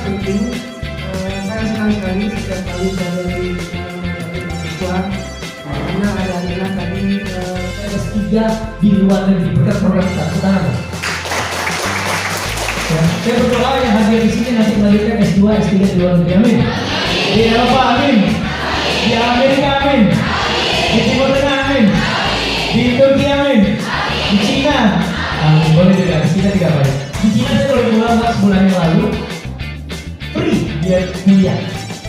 penting. Saya senang sekali setiap kali saya dari mahasiswa karena ada anak tadi S3 di luar negeri berkat program kita. Sekarang ya, saya berdoa yang hadir di sini nanti melanjutkan S2, S3 di luar negeri. Amin. Di Eropa, amin. Di Amerika, amin. Di Timur Tengah, amin. Di Turki, amin. Di Cina, amin. Boleh juga. Di Cina juga baik. Di Cina saya baru pulang sebulan yang lalu, free dia kuliah.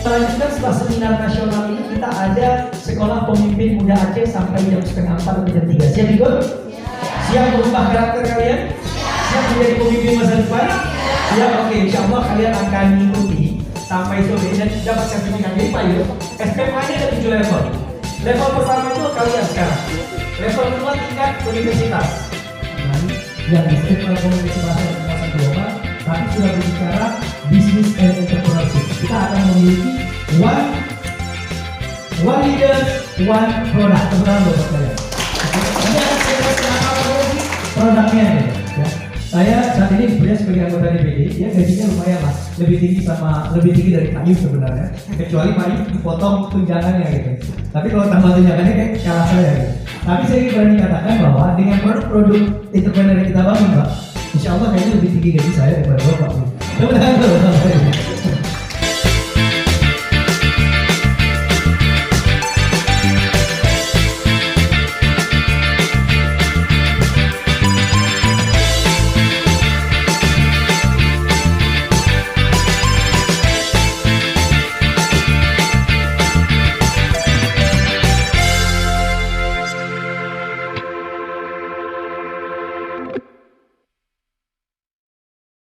Selanjutnya setelah seminar nasional ini kita ada sekolah pemimpin muda Aceh sampai jam 3:30 sampai jam 3. Siap ikut? Siap berubah karakter kalian? Siap menjadi pemimpin masa depan? Siap, oke. Insya Allah kalian akan mengikuti sampai sore dan dapat sertifikat. Jadi Pak Yus, SPMA ini ada 7 level. Level pertama itu kalian sekarang. Level kedua tingkat universitas. Yang SPMA Universitas dan Kawasan Global, tapi sudah berbicara bisnis and entrepreneurship. Kita akan memiliki one leader, one product. Kebetulan buat kalian. Ini ada produknya ya. Saya saat ini bekerja sebagai anggota DPD, ya gajinya lumayan lah, lebih tinggi dari Pak Yus sebenarnya. Kecuali Pak Yus dipotong tunjangannya gitu. Tapi kalau tambah tunjangannya kayak kalah saya gitu. Tapi saya berani katakan bahwa dengan produk-produk entrepreneur yang kita bangun Pak, insya Allah kayaknya lebih tinggi gaji saya daripada Bapak. Teman-teman,